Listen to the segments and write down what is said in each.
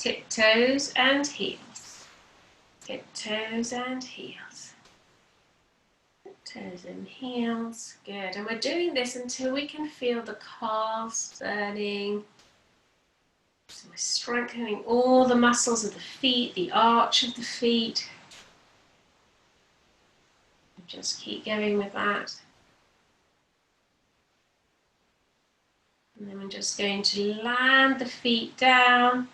Tiptoes and heels. Tiptoes and heels. Tiptoes and heels. Good. And we're doing this until we can feel the calves burning. So we're strengthening all the muscles of the feet, the arch of the feet. And just keep going with that. And then we're just going to land the feet down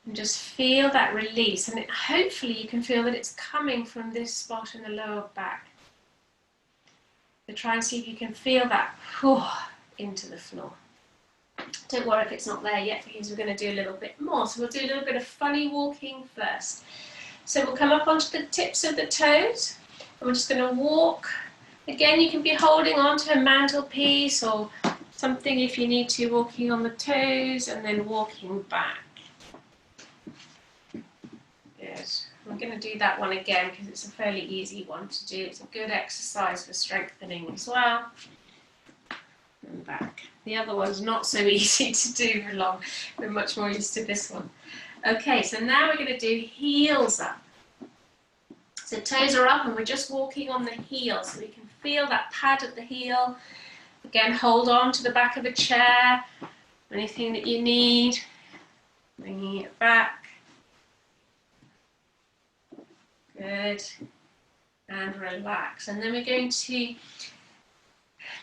and just feel that release. And hopefully you can feel that it's coming from this spot in the lower back. So try and see if you can feel that into the floor. Don't worry if it's not there yet, because we're going to do a little bit more. So we'll do a little bit of funny walking first. So we'll come up onto the tips of the toes, and we're just going to walk. Again, you can be holding on to a mantelpiece or something if you need to, walking on the toes and then walking back. Good. I'm going to do that one again because it's a fairly easy one to do. It's a good exercise for strengthening as well. And back. The other one's not so easy to do for long. We're much more used to this one. Okay, so now we're going to do heels up. So toes are up and we're just walking on the heel, so we can feel that pad at the heel. Again, hold on to the back of a chair, anything that you need. Bringing it back. Good. And relax. And then we're going to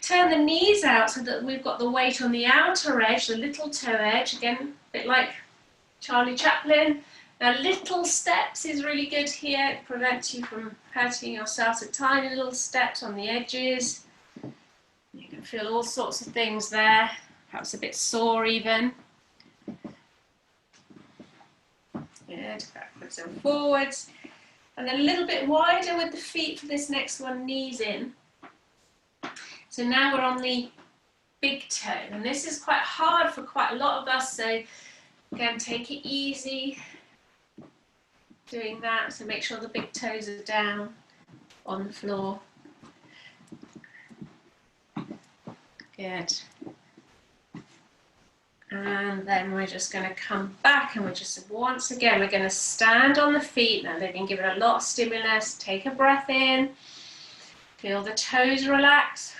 turn the knees out so that we've got the weight on the outer edge, the little toe edge. Again, a bit like Charlie Chaplin. Now, little steps is really good here. It prevents you from hurting yourself. So tiny little steps on the edges. You can feel all sorts of things there. Perhaps a bit sore even. Good. Backwards and forwards. And then a little bit wider with the feet for this next one, knees in. So now we're on the big toe, and this is quite hard for quite a lot of us, so again, take it easy doing that. So make sure the big toes are down on the floor. Good. And then we're just going to come back, and we're just, once again, we're going to stand on the feet. Now they've been given a lot of stimulus. Take a breath in. Feel the toes relax.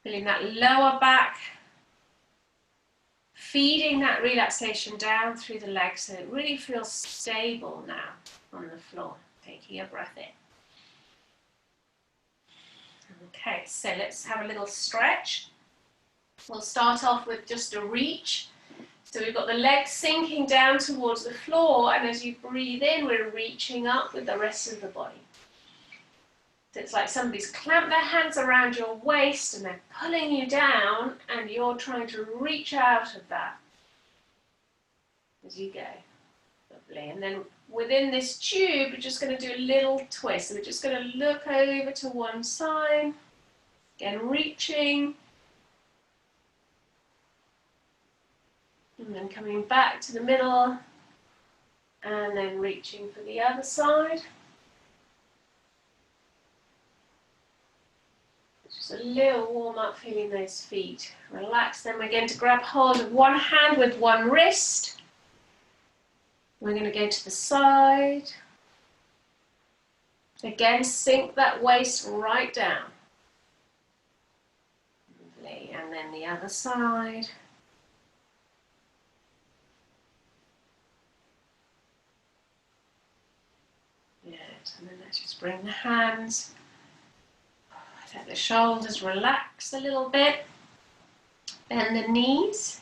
Feeling that lower back. Feeding that relaxation down through the legs so it really feels stable now on the floor. Taking a breath in. Okay, so let's have a little stretch. We'll start off with just a reach. So we've got the legs sinking down towards the floor, and as you breathe in, we're reaching up with the rest of the body. So it's like somebody's clamped their hands around your waist and they're pulling you down, and you're trying to reach out of that as you go. Lovely. And then within this tube, we're just going to do a little twist. So we're just going to look over to one side, again reaching, and then coming back to the middle, and then reaching for the other side. Just a little warm up, feeling those feet. Relax. Then we're going to grab hold of one hand with one wrist. We're going to go to the side. Again, sink that waist right down. Lovely. And then the other side. Good. And then let's just bring the hands. Let the shoulders relax a little bit. Bend the knees.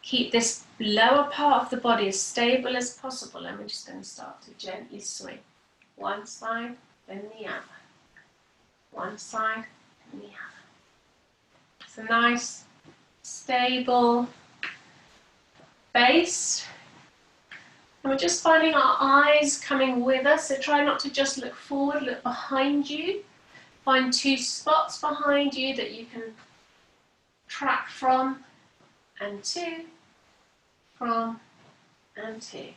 Keep this lower part of the body as stable as possible, and we're just going to start to gently swing. One side, then the other. One side, then the other. It's a nice, stable base. And we're just finding our eyes coming with us, so try not to just look forward, look behind you. Find two spots behind you that you can track from, and two, from, and two.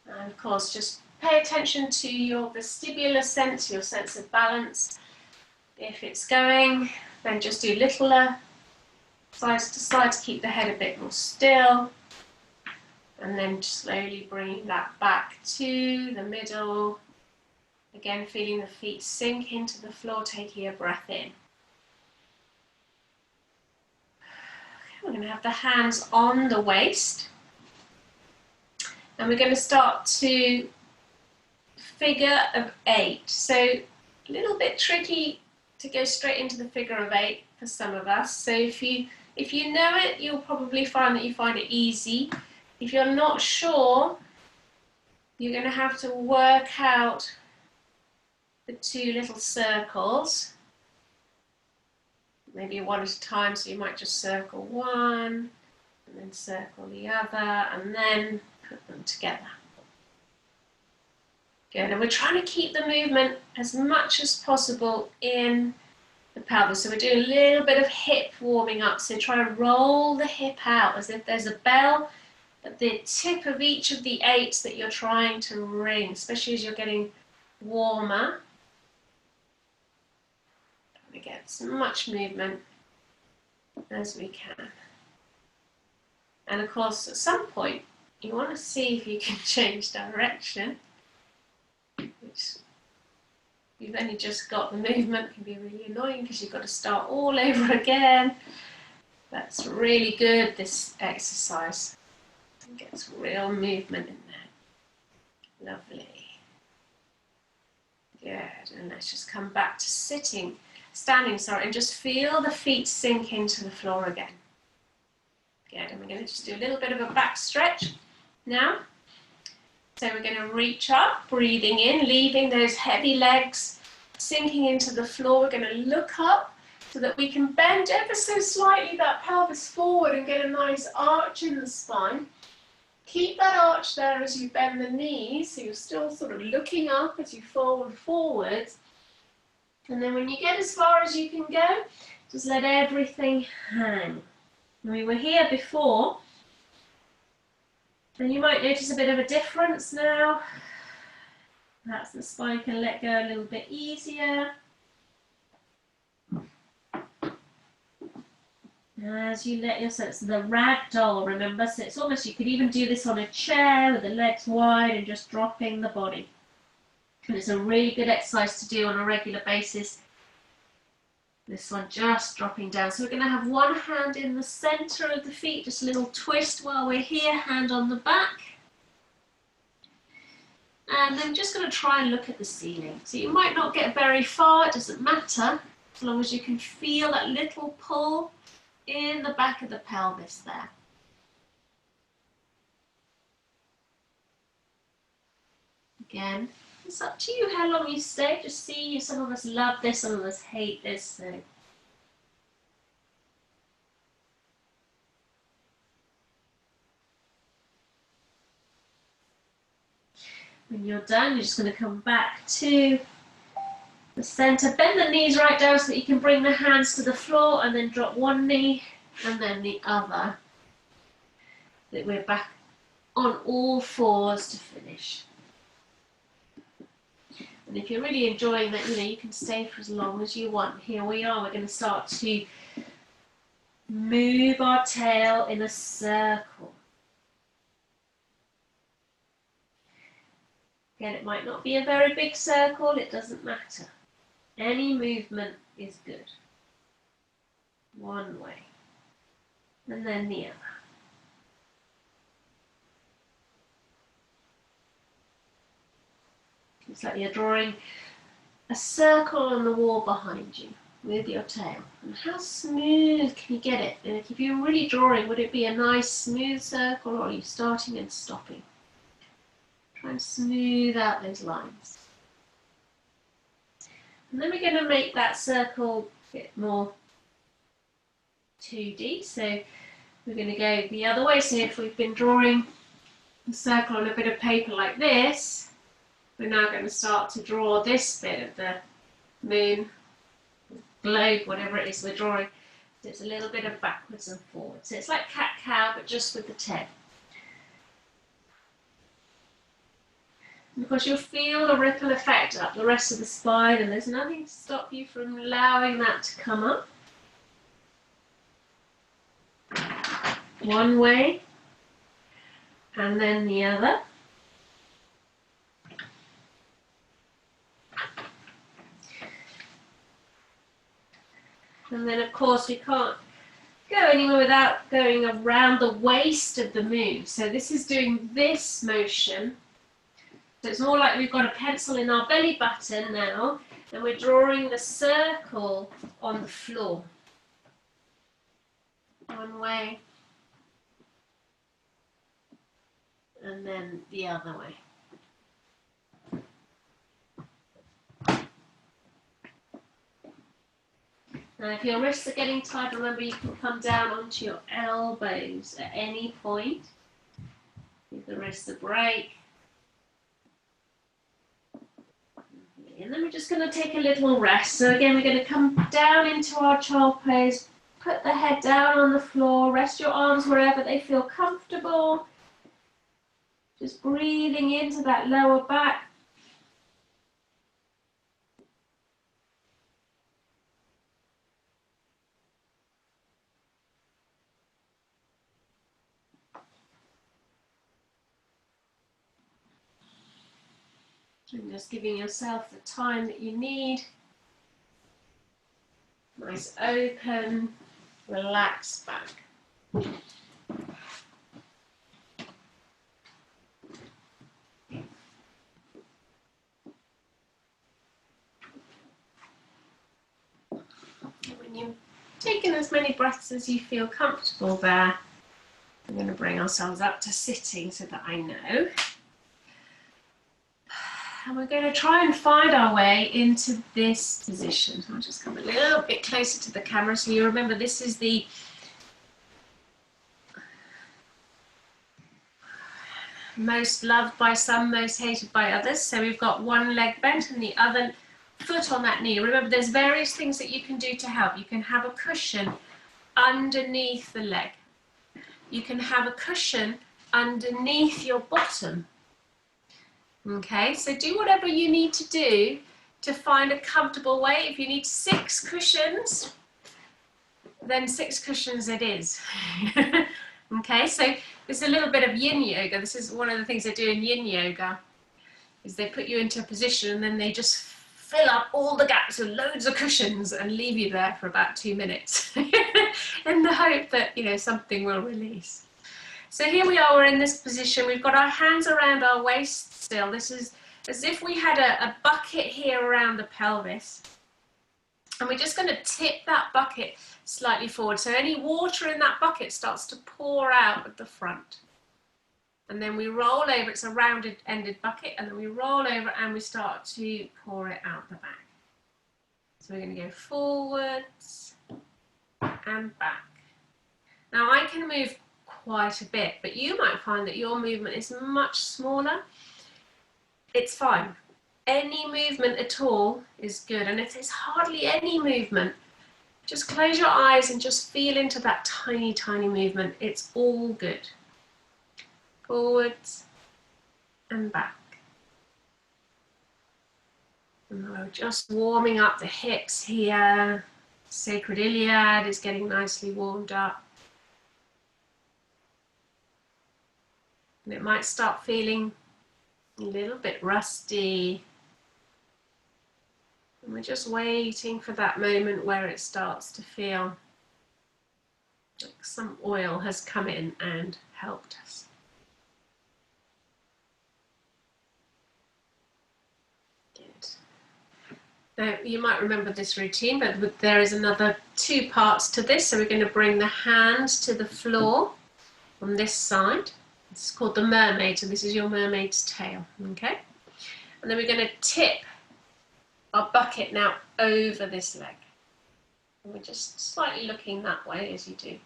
And of course, just pay attention to your vestibular sense, your sense of balance. If it's going, then just do littler, side to side to keep the head a bit more still. And then slowly bring that back to the middle. Again, feeling the feet sink into the floor, taking a breath in. We're going to have the hands on the waist. And we're going to start to figure of 8. So a little bit tricky to go straight into the figure of 8 for some of us. So if you know it, you'll probably find that you find it easy. If you're not sure, you're going to have to work out the 2 little circles. Maybe one at a time, so you might just circle one, and then circle the other, and then put them together. Good, and we're trying to keep the movement as much as possible in the pelvis. So we're doing a little bit of hip warming up, so try to roll the hip out as if there's a bell at the tip of each of the 8s that you're trying to ring, especially as you're getting warmer. We get as much movement as we can. And of course, at some point, you want to see if you can change direction, which you've only just got the movement, can be really annoying because you've got to start all over again. That's really good, this exercise. It gets real movement in there. Lovely. Good, and let's just come back to standing, and just feel the feet sink into the floor again. Good, and we're going to just do a little bit of a back stretch now. So we're going to reach up, breathing in, leaving those heavy legs sinking into the floor. We're going to look up so that we can bend ever so slightly that pelvis forward and get a nice arch in the spine. Keep that arch there as you bend the knees, so you're still sort of looking up as you fold forwards. And then when you get as far as you can go, just let everything hang. We were here before, and you might notice a bit of a difference now. Perhaps the spine can let go a little bit easier. As you let yourself, it's the ragdoll, remember? So it's almost, you could even do this on a chair with the legs wide and just dropping the body. And it's a really good exercise to do on a regular basis. This one just dropping down. So we're going to have one hand in the center of the feet, just a little twist while we're here, hand on the back. And then just going to try and look at the ceiling. So you might not get very far, it doesn't matter, as long as you can feel that little pull in the back of the pelvis there. Again, it's up to you how long you stay. Just see, some of us love this, some of us hate this. So. When you're done, you're just going to come back to the center. Bend the knees right down so that you can bring the hands to the floor and then drop one knee and then the other. That we're back on all fours to finish. And if you're really enjoying that, you can stay for as long as you want. Here we are, we're going to start to move our tail in a circle. Again, it might not be a very big circle, it doesn't matter. Any movement is good. One way, and then the other. It's like you're drawing a circle on the wall behind you with your tail. And how smooth can you get it? And if you're really drawing, would it be a nice smooth circle, or are you starting and stopping? Try and smooth out those lines. And then we're going to make that circle a bit more 2D. So we're going to go the other way. So if we've been drawing a circle on a bit of paper like this, we're now going to start to draw this bit of the moon, globe, whatever it is we're drawing. So it's a little bit of backwards and forwards. So it's like cat-cow, but just with the tail. Because you'll feel the ripple effect up the rest of the spine, and there's nothing to stop you from allowing that to come up. One way, and then the other. And then, of course, we can't go anywhere without going around the waist of the move. So this is doing this motion. So it's more like we've got a pencil in our belly button now, and we're drawing the circle on the floor. One way, and then the other way. Now, if your wrists are getting tight, remember you can come down onto your elbows at any point. Give the wrists a break. And then we're just going to take a little rest. So again, we're going to come down into our child pose. Put the head down on the floor. Rest your arms wherever they feel comfortable. Just breathing into that lower back. And just giving yourself the time that you need. Nice open, relaxed back. When you've taken as many breaths as you feel comfortable there, we're going to bring ourselves up to sitting so that I know. And we're going to try and find our way into this position. So I'll just come a little bit closer to the camera so you remember this is the most loved by some, most hated by others. So we've got one leg bent and the other foot on that knee. Remember, there's various things that you can do to help. You can have a cushion underneath the leg. You can have a cushion underneath your bottom. Okay, so do whatever you need to do to find a comfortable way. If you need 6 cushions, then 6 cushions it is. Okay, so there's a little bit of yin yoga. This is one of the things they do in yin yoga, is they put you into a position and then they just fill up all the gaps with loads of cushions and leave you there for about 2 minutes in the hope that, you know, something will release. So here we are, we're in this position. We've got our hands around our waist still. This is as if we had a bucket here around the pelvis. And we're just going to tip that bucket slightly forward. So any water in that bucket starts to pour out at the front. And then we roll over. It's a rounded ended bucket. And then we roll over and we start to pour it out the back. So we're going to go forwards and back. Now I can move quite a bit, but you might find that your movement is much smaller. It's fine. Any movement at all is good. And if there's hardly any movement, just close your eyes and just feel into that tiny, tiny movement. It's all good. Forwards and back. And we're just warming up the hips here. Sacred iliad is getting nicely warmed up. And it might start feeling a little bit rusty. And we're just waiting for that moment where it starts to feel like some oil has come in and helped us. Good. Now, you might remember this routine, but there is another 2 parts to this. So we're going to bring the hands to the floor on this side. It's called the mermaid, so this is your mermaid's tail, okay? And then we're going to tip our bucket now over this leg. And we're just slightly looking that way as you do.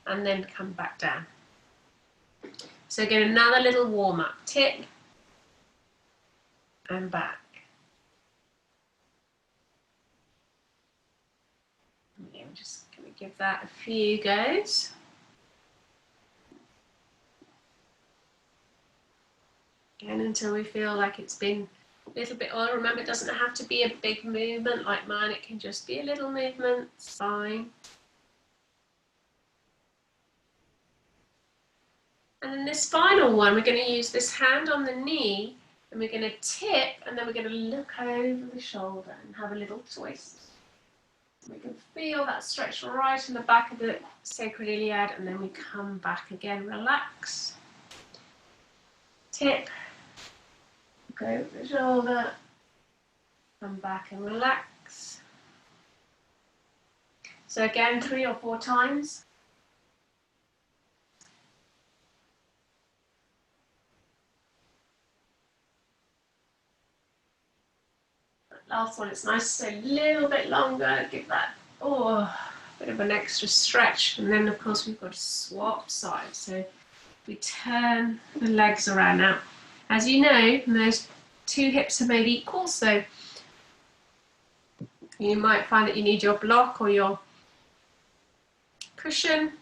And then come back down. So again, another little warm up. Tip and back. Okay, I'm just going to give that a few goes. Again, until we feel like it's been a little bit oiled. Remember, it doesn't have to be a big movement like mine. It can just be a little movement. It's fine. And then this final one, we're going to use this hand on the knee, and we're going to tip, and then we're going to look over the shoulder and have a little twist. We can feel that stretch right in the back of the sacroiliac, and then we come back again. Relax. Tip. Look over the shoulder. Come back and relax. So again, 3 or 4 times. Last one, it's nice to stay a little bit longer, give that bit of an extra stretch. And then of course we've got to swap sides. So we turn the legs around. Now, as you know, those 2 hips are made equal, so you might find that you need your block or your cushion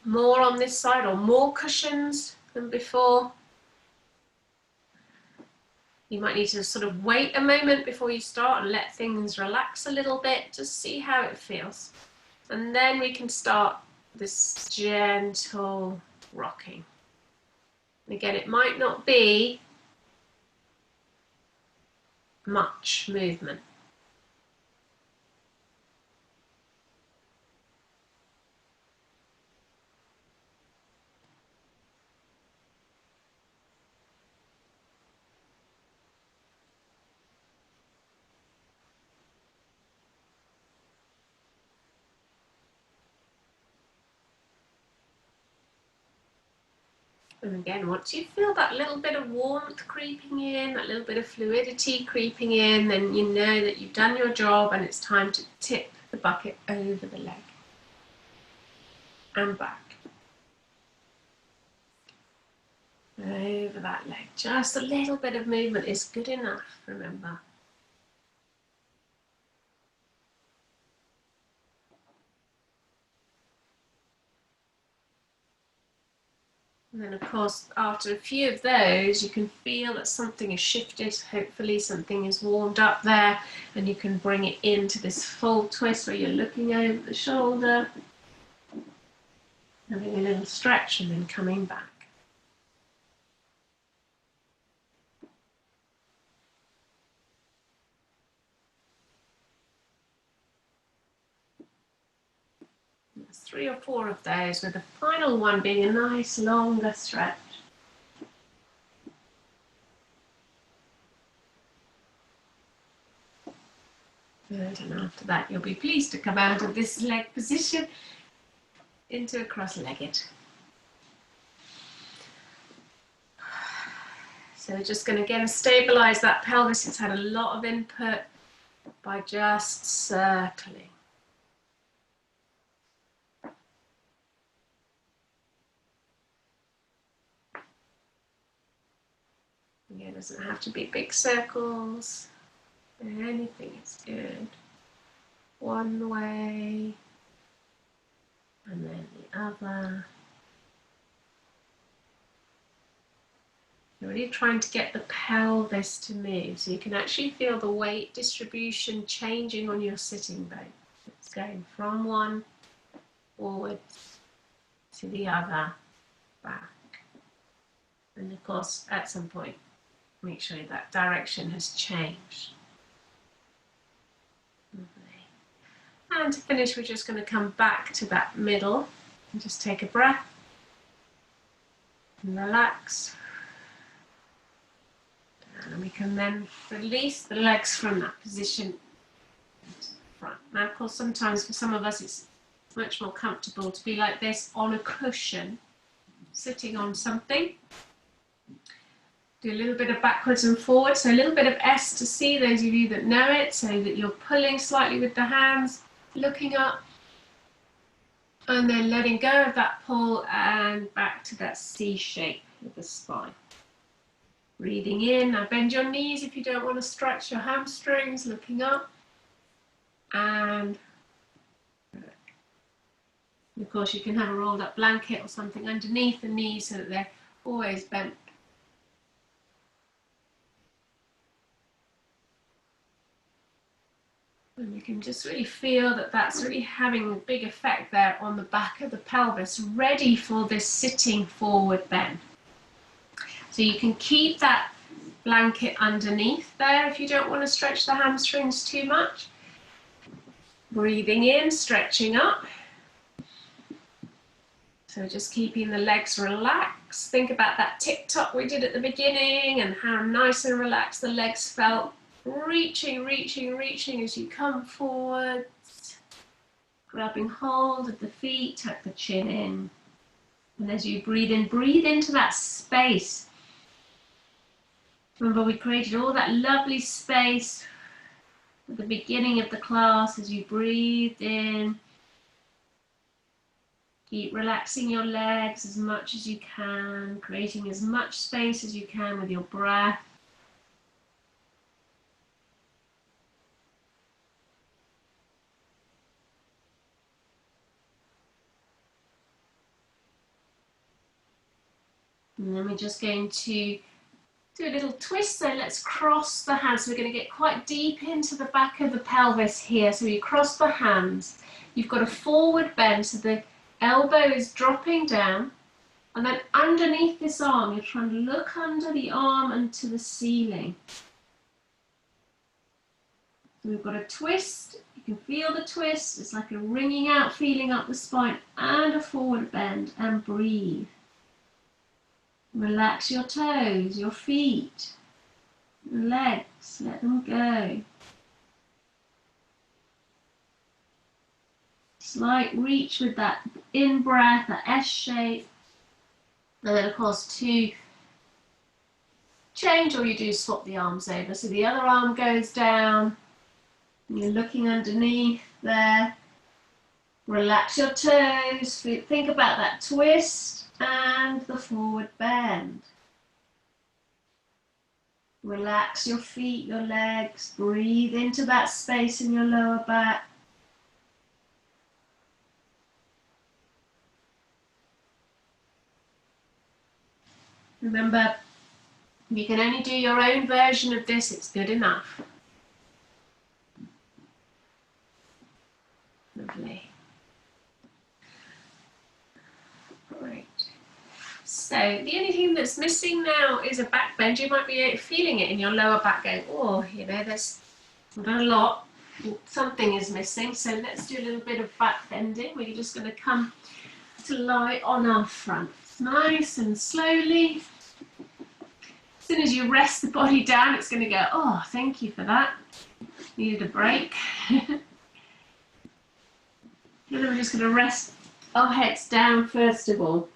more on this side, or more cushions than before. You might need to sort of wait a moment before you start and let things relax a little bit, just see how it feels. And then we can start this gentle rocking. And again, it might not be much movement. And again, once you feel that little bit of warmth creeping in, that little bit of fluidity creeping in, then you know that you've done your job and it's time to tip the bucket over the leg and back. Over that leg. Just a little bit of movement is good enough, remember. And then of course, after a few of those, you can feel that something has shifted. Hopefully something is warmed up there, and you can bring it into this full twist where you're looking over the shoulder, having a little stretch, and then coming back. There's 3 or 4 of those, with the final one being a nice longer stretch. Good, and after that you'll be pleased to come out of this leg position into a cross-legged. So we're just going to again stabilize that pelvis. It's had a lot of input by just circling. Again, it doesn't have to be big circles. Anything is good. One way, and then the other. You're really trying to get the pelvis to move, so you can actually feel the weight distribution changing on your sitting bone. It's going from one forward to the other, back. And of course, at some point, make sure that direction has changed. Lovely. And to finish, we're just going to come back to that middle and just take a breath and relax. And we can then release the legs from that position to the front. Now, of course, sometimes for some of us, it's much more comfortable to be like this on a cushion, sitting on something. Do a little bit of backwards and forwards, so a little bit of S to C, those of you that know it, so that you're pulling slightly with the hands, looking up, and then letting go of that pull and back to that C shape with the spine. Breathing in, now bend your knees if you don't want to stretch your hamstrings, looking up, and of course you can have a rolled up blanket or something underneath the knees so that they're always bent And you can just really feel that that's really having a big effect there on the back of the pelvis, ready for this sitting forward bend. So you can keep that blanket underneath there if you don't want to stretch the hamstrings too much. Breathing in, stretching up. So just keeping the legs relaxed. Think about that tick-tock we did at the beginning and how nice and relaxed the legs felt. Reaching, reaching, reaching as you come forwards. Grabbing hold of the feet, tuck the chin in. And as you breathe in, breathe into that space. Remember, we created all that lovely space at the beginning of the class as you breathed in. Keep relaxing your legs as much as you can, creating as much space as you can with your breath. And then we're just going to do a little twist. So let's cross the hands. So we're going to get quite deep into the back of the pelvis here. So you cross the hands. You've got a forward bend, so the elbow is dropping down. And then underneath this arm, you're trying to look under the arm and to the ceiling. So we've got a twist. You can feel the twist. It's like a ringing out feeling up the spine and a forward bend, and breathe. Relax your toes, your feet, legs, let them go. Slight reach with that in-breath, that S shape. And then of course to change, or you do swap the arms over. So the other arm goes down, and you're looking underneath there. Relax your toes, think about that twist and the forward bend. Relax your feet, your legs, breathe into that space in your lower back. Remember, you can only do your own version of this, it's good enough. Lovely. Right. So the only thing that's missing now is a back bend. You might be feeling it in your lower back going, oh, you know, I've done a lot. Something is missing. So let's do a little bit of back bending. We're just going to come to lie on our front. Nice and slowly. As soon as you rest the body down, it's going to go, oh, thank you for that. Needed a break. And then we're just going to rest our heads down first of all.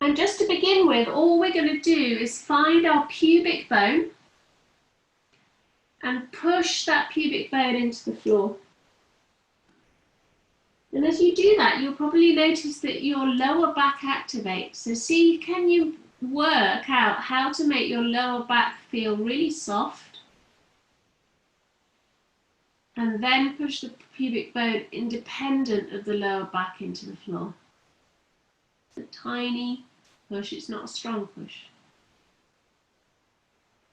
And just to begin with, all we're going to do is find our pubic bone and push that pubic bone into the floor. And as you do that, you'll probably notice that your lower back activates. So see, can you work out how to make your lower back feel really soft? And then push the pubic bone independent of the lower back into the floor. It's a tiny push, it's not a strong push.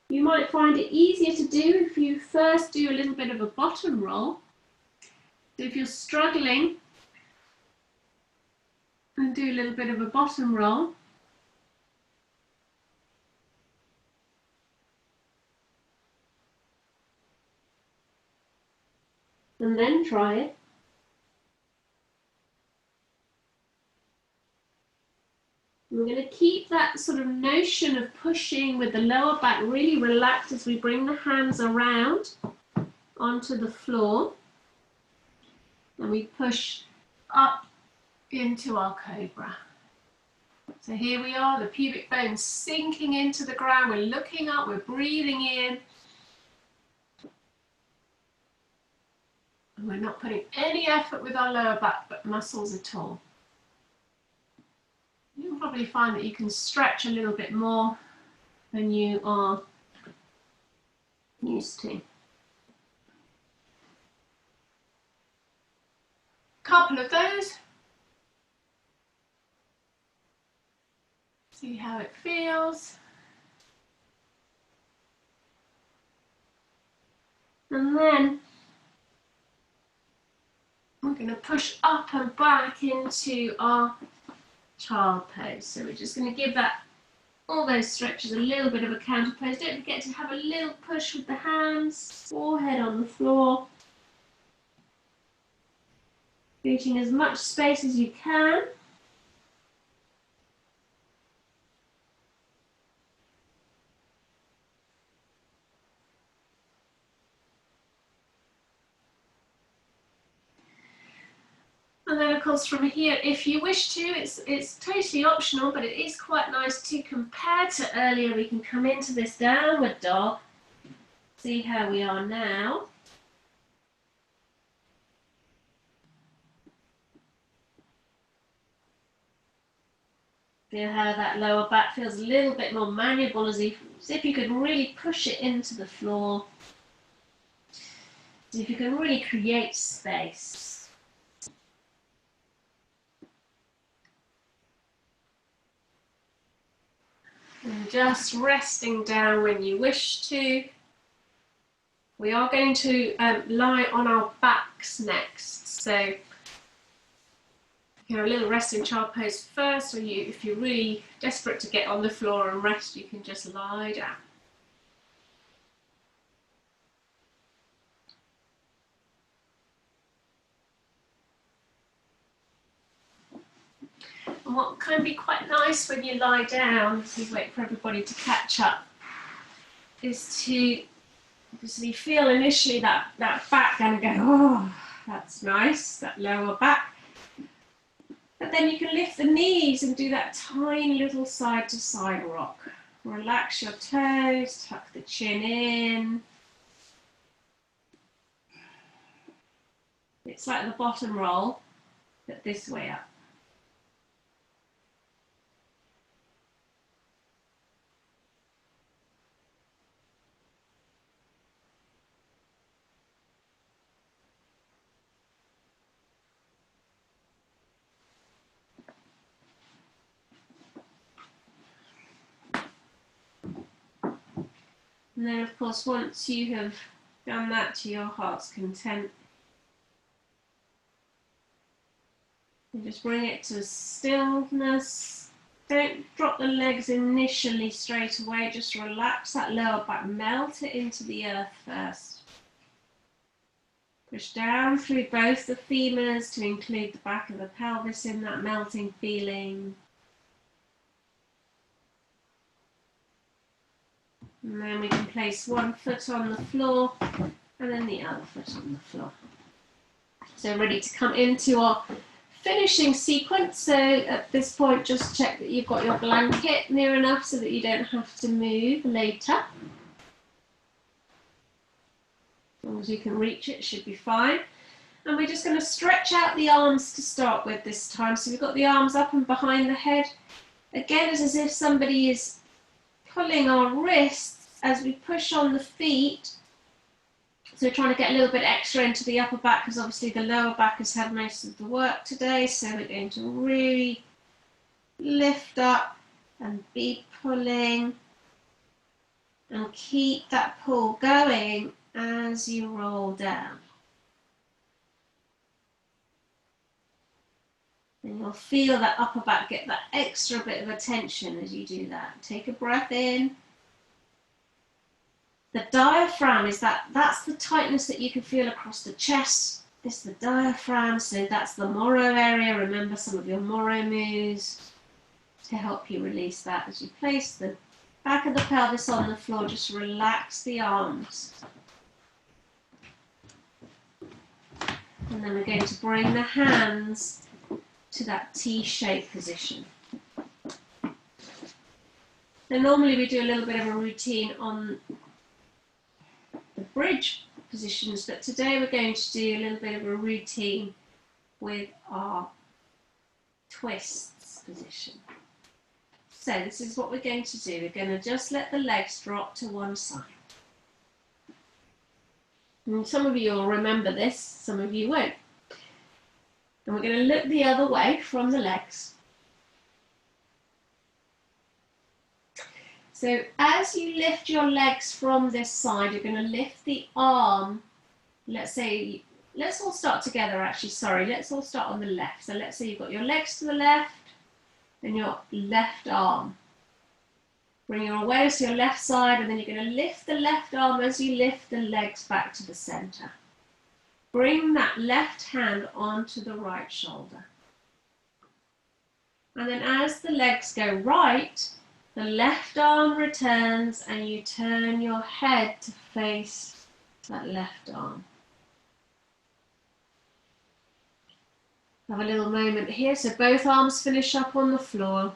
You might find it easier to do if you first do a little bit of a bottom roll. So if you're struggling, and do a little bit of a bottom roll. And then try it. We're going to keep that sort of notion of pushing with the lower back really relaxed as we bring the hands around onto the floor. And we push up into our cobra. So here we are, the pubic bone sinking into the ground. We're looking up, we're breathing in. And we're not putting any effort with our lower back muscles at all. You'll probably find that you can stretch a little bit more than you are used to. Couple of those. See how it feels. And then we're going to push up and back into our child pose. So we're just going to give that all those stretches a little bit of a counter pose. Don't forget to have a little push with the hands, forehead on the floor. Creating as much space as you can. And then of course from here, if you wish to, it's totally optional, but it is quite nice to compare to earlier. We can come into this downward dog, see how we are now. Feel how that lower back feels a little bit more malleable, as if you could really push it into the floor. As if you can really create space. And just resting down when you wish to. We are going to lie on our backs next. So you know, a little resting child pose first, or if you're really desperate to get on the floor and rest, you can just lie down. And what can be quite nice when you lie down, as we wait for everybody to catch up, is to obviously feel initially that back and go, oh, that's nice, that lower back. But then you can lift the knees and do that tiny little side to side rock. Relax your toes, tuck the chin in. It's like the bottom roll, but this way up. And then of course, once you have done that to your heart's content, you just bring it to stillness. Don't drop the legs initially straight away, just relax that lower back, melt it into the earth first. Push down through both the femurs to include the back of the pelvis in that melting feeling. And then we can place one foot on the floor and then the other foot on the floor. So ready to come into our finishing sequence. So at this point, just check that you've got your blanket near enough so that you don't have to move later. As long as you can reach it, it should be fine. And we're just going to stretch out the arms to start with this time. So we've got the arms up and behind the head. Again, it's as if somebody is pulling our wrists as we push on the feet. So we're trying to get a little bit extra into the upper back, because obviously the lower back has had most of the work today. So we're going to really lift up and be pulling and keep that pull going as you roll down. And you'll feel that upper back get that extra bit of attention as you do that. Take a breath in. The diaphragm is that's the tightness that you can feel across the chest. It's the diaphragm, so that's the Moro area. Remember some of your Moro moves to help you release that. As you place the back of the pelvis on the floor, just relax the arms. And then we're going to bring the hands to that T-shaped position. Now normally we do a little bit of a routine on the bridge positions, but today we're going to do a little bit of a routine with our twists position. So this is what we're going to do. We're going to just let the legs drop to one side. And some of you will remember this, some of you won't. And we're going to look the other way from the legs. So as you lift your legs from this side, you're going to lift the arm. Let's say, let's all start together actually, sorry, let's all start on the left. So let's say you've got your legs to the left and your left arm. Bring your awareness to your left side, and then you're going to lift the left arm as you lift the legs back to the center. Bring that left hand onto the right shoulder. And then as the legs go right, the left arm returns and you turn your head to face that left arm. Have a little moment here, so both arms finish up on the floor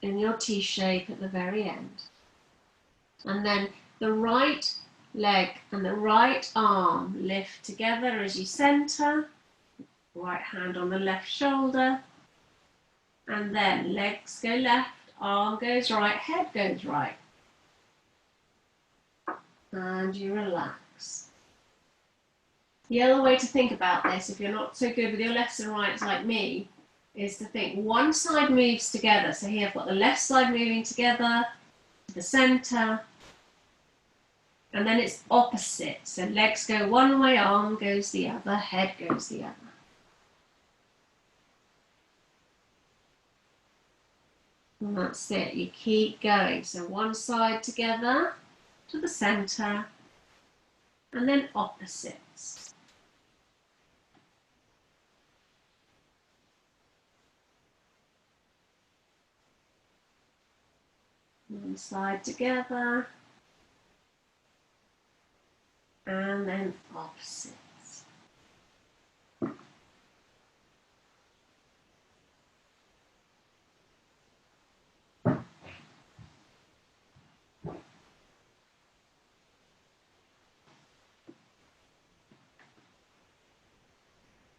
in your T shape at the very end. And then the right leg and the right arm lift together as you center. Right hand on the left shoulder. And then legs go left, arm goes right, head goes right. And you relax. The other way to think about this, if you're not so good with your lefts and rights like me, is to think one side moves together. So here I've got the left side moving together to the center. And then it's opposite. So legs go one way, arm goes the other, head goes the other. And that's it. You keep going. So one side together to the center, and then opposites. One side together, and then opposites.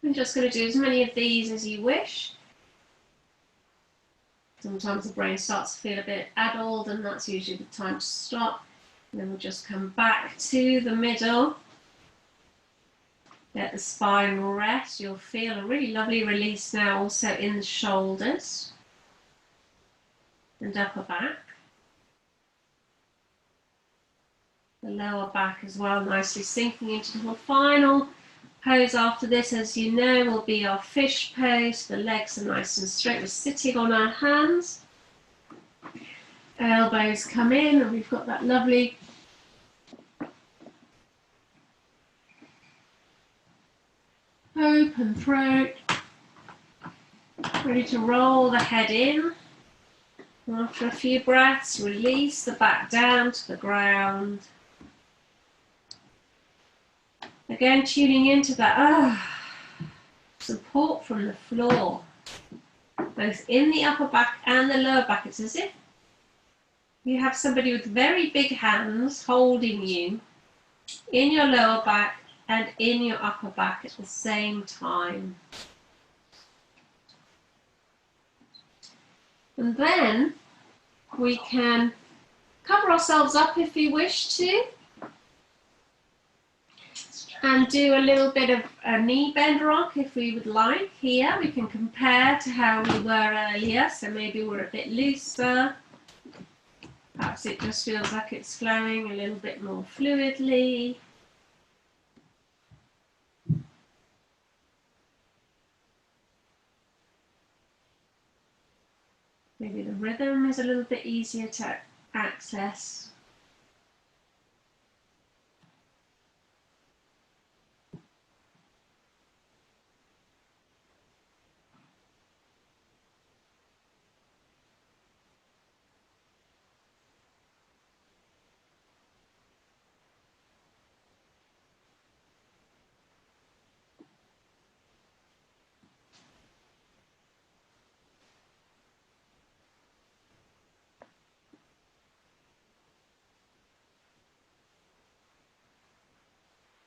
I'm just going to do as many of these as you wish. Sometimes the brain starts to feel a bit addled, and that's usually the time to stop. And then we'll just come back to the middle. Let the spine rest. You'll feel a really lovely release now also in the shoulders and upper back. The lower back as well, nicely sinking into the final pose after this, as you know, will be our fish pose. The legs are nice and straight. We're sitting on our hands. Elbows come in, and we've got that lovely open throat. Ready to roll the head in. After a few breaths, release the back down to the ground. Again, tuning into that support from the floor, both in the upper back and the lower back. It's as if you have somebody with very big hands holding you in your lower back and in your upper back at the same time. And then we can cover ourselves up if we wish to, and do a little bit of a knee bend rock if we would like. Here we can compare to how we were earlier, so maybe we're a bit looser. Perhaps it just feels like it's flowing a little bit more fluidly. Maybe the rhythm is a little bit easier to access.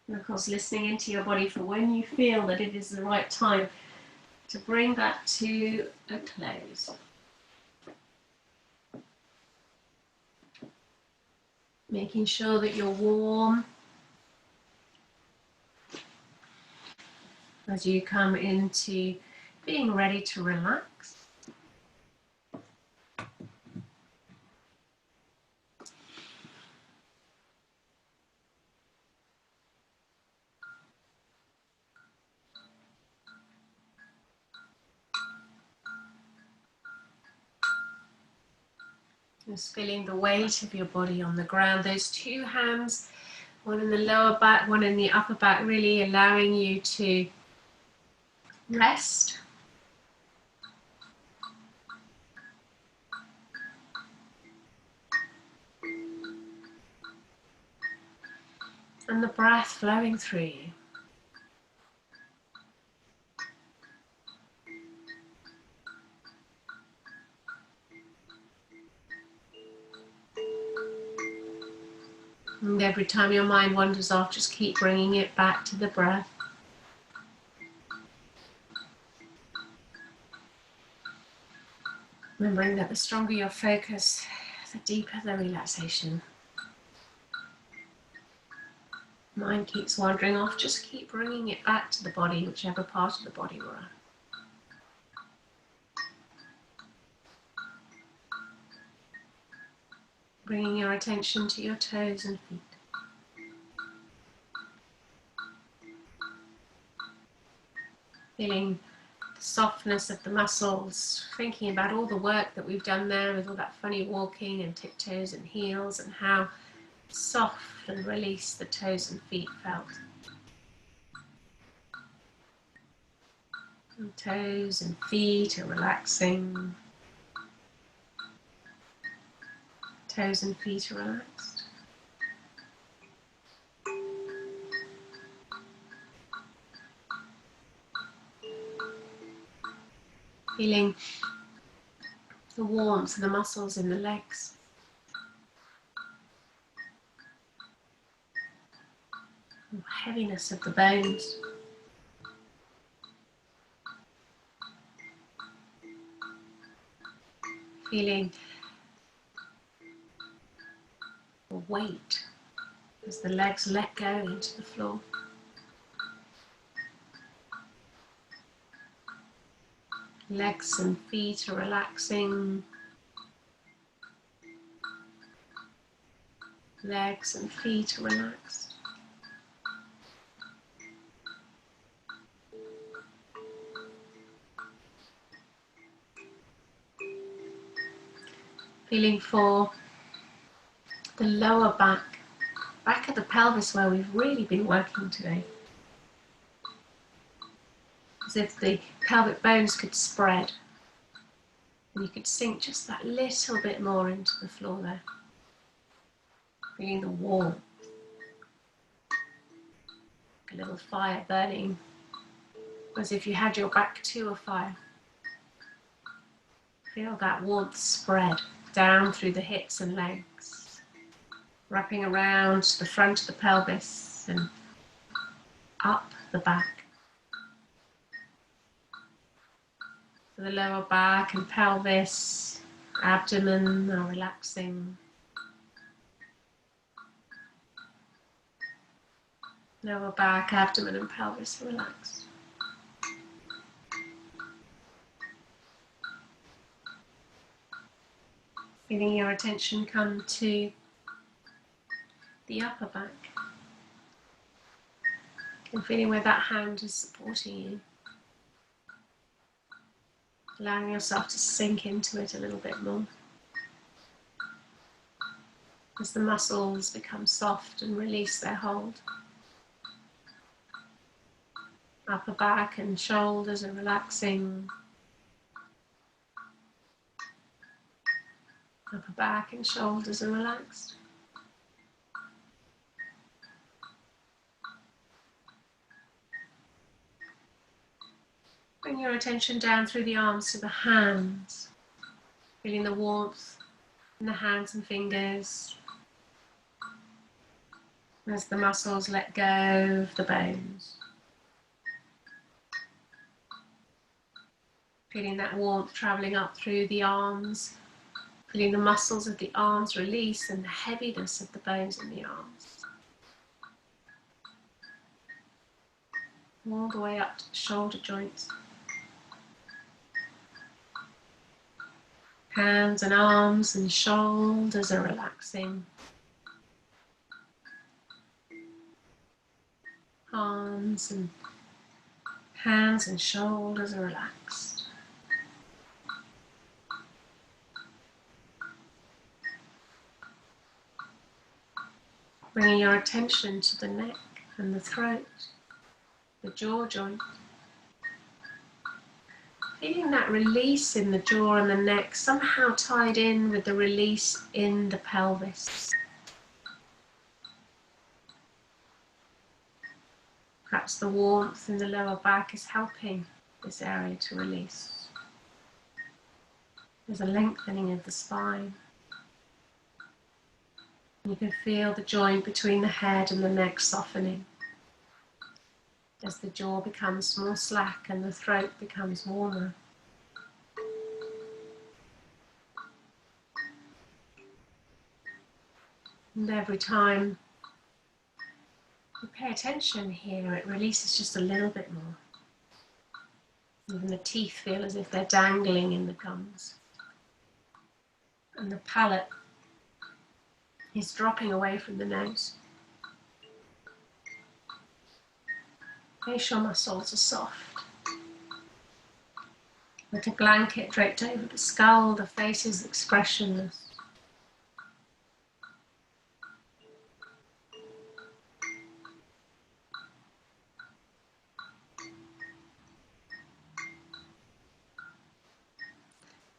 And of course, listening into your body for when you feel that it is the right time to bring that to a close. Making sure that you're warm as you come into being ready to relax. Just feeling the weight of your body on the ground. Those two hands, one in the lower back, one in the upper back, really allowing you to rest. And the breath flowing through you. And every time your mind wanders off, just keep bringing it back to the breath. Remembering that the stronger your focus, the deeper the relaxation. Mind keeps wandering off, just keep bringing it back to the body, whichever part of the body we're at. Bringing your attention to your toes and feet. Feeling the softness of the muscles, thinking about all the work that we've done there with all that funny walking and tiptoes and heels and how soft and released the toes and feet felt. And toes and feet are relaxing. Toes and feet are relaxed. Feeling the warmth of the muscles in the legs. The heaviness of the bones. Feeling the weight as the legs let go into the floor. Legs and feet are relaxing. Legs and feet are relaxed. Feeling for the lower back of the pelvis where we've really been working today. As if the pelvic bones could spread and you could sink just that little bit more into the floor there. Feeling the warmth. A little fire burning, as if you had your back to a fire. Feel that warmth spread down through the hips and legs, wrapping around the front of the pelvis and up the back. The lower back and pelvis, abdomen are relaxing. Lower back, abdomen and pelvis are relaxed. Feeling your attention come to the upper back. And feeling where that hand is supporting you. Allowing yourself to sink into it a little bit more. As the muscles become soft and release their hold. Upper back and shoulders are relaxing. Upper back and shoulders are relaxed. Bring your attention down through the arms to the hands, feeling the warmth in the hands and fingers as the muscles let go of the bones. Feeling that warmth traveling up through the arms, feeling the muscles of the arms release and the heaviness of the bones in the arms. All the way up to the shoulder joints. Hands and arms and shoulders are relaxing. Arms and hands and shoulders are relaxed. Bringing your attention to the neck and the throat, the jaw joint. Feeling that release in the jaw and the neck somehow tied in with the release in the pelvis. Perhaps the warmth in the lower back is helping this area to release. There's a lengthening of the spine. You can feel the joint between the head and the neck softening as the jaw becomes more slack and the throat becomes warmer. And every time you pay attention here, it releases just a little bit more. Even the teeth feel as if they're dangling in the gums. And the palate is dropping away from the nose. Facial muscles are soft. Like a blanket draped over the skull, the face is expressionless.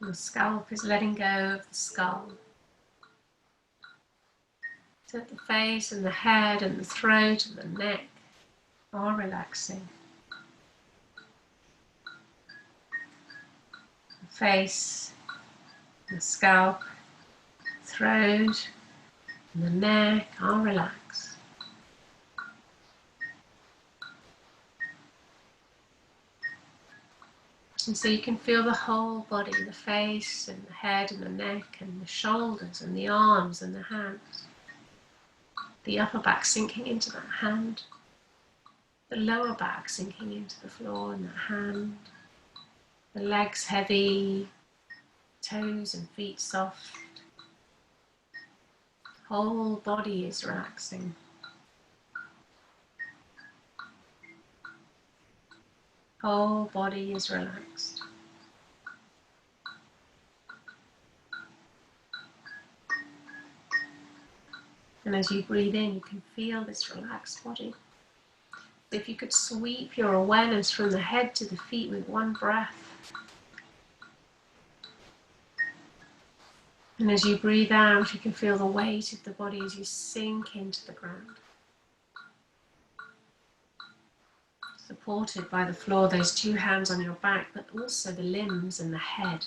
And the scalp is letting go of the skull. So that the face and the head and the throat and the neck are relaxing. The face, the scalp, throat and the neck are relaxed. And so you can feel the whole body, the face and the head and the neck and the shoulders and the arms and the hands. The upper back sinking into that hand. The lower back sinking into the floor and that hand. The legs heavy, toes and feet soft. Whole body is relaxing. Whole body is relaxed. And as you breathe in, you can feel this relaxed body. If you could sweep your awareness from the head to the feet with one breath. And as you breathe out, you can feel the weight of the body as you sink into the ground. Supported by the floor, those two hands on your back, but also the limbs and the head.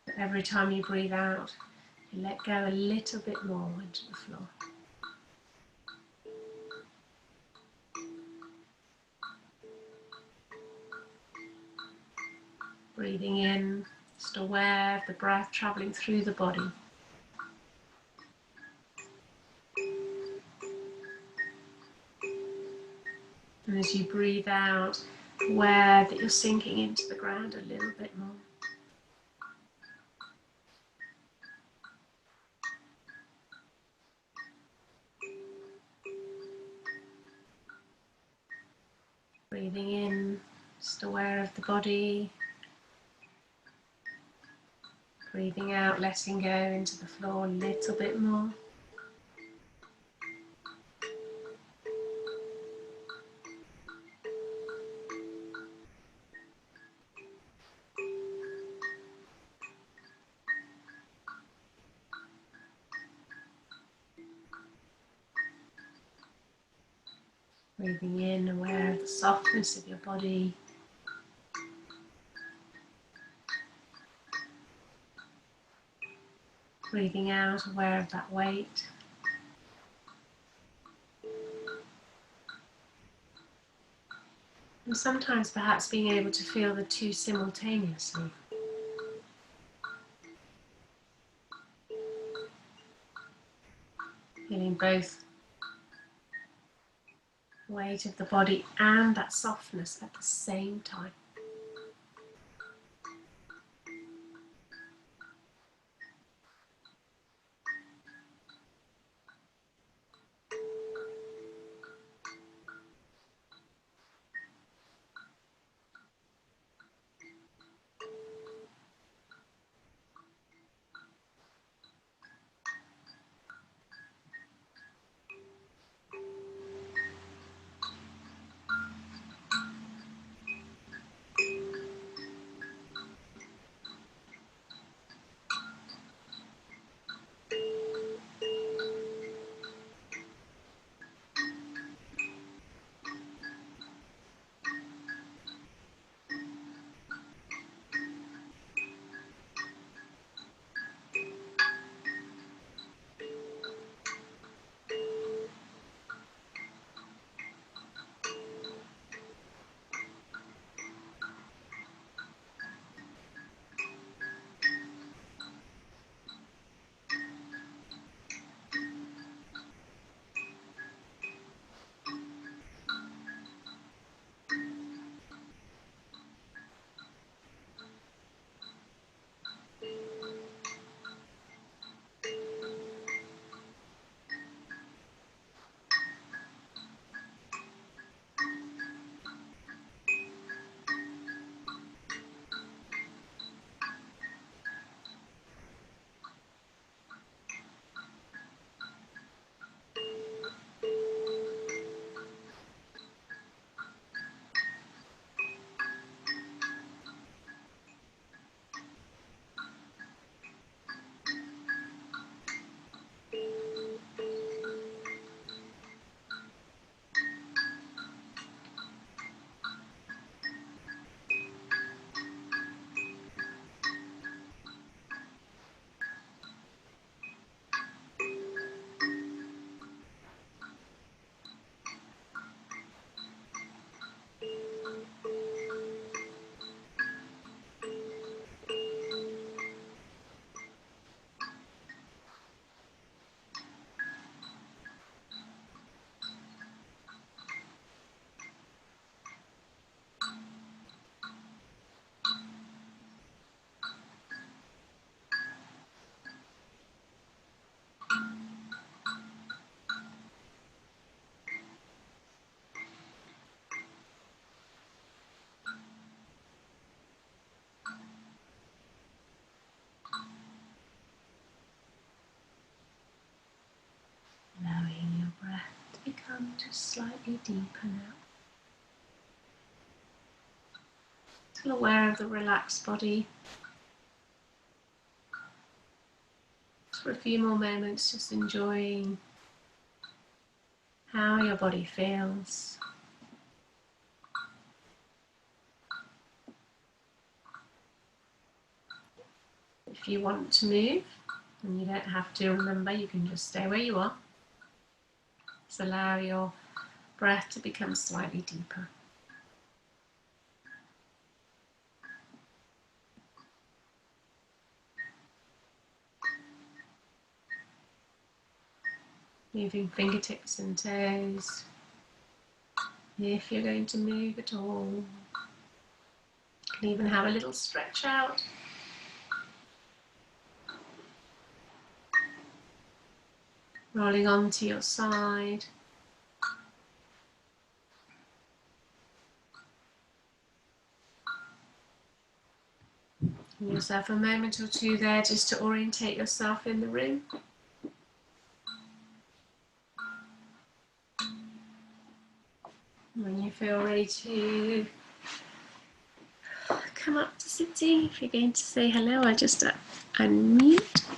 But every time you breathe out, you let go a little bit more into the floor. Breathing in, just aware of the breath traveling through the body. And as you breathe out, aware that you're sinking into the ground a little bit more. Breathing in, just aware of the body. Breathing out, letting go into the floor a little bit more. Breathing in, aware of the softness of your body. Breathing out, aware of that weight. And sometimes perhaps being able to feel the two simultaneously. Feeling both the weight of the body and that softness at the same time. down, just slightly deeper now. Still aware of the relaxed body. Just for a few more moments, just enjoying how your body feels. If you want to move, and you don't have to, remember, you can just stay where you are. Just allow your breath to become slightly deeper. Moving fingertips and toes, if you're going to move at all. You can even have a little stretch out. Rolling onto your side. Give yourself a moment or two there just to orientate yourself in the room. When you feel ready to come up to sitting, if you're going to say hello, I just unmute.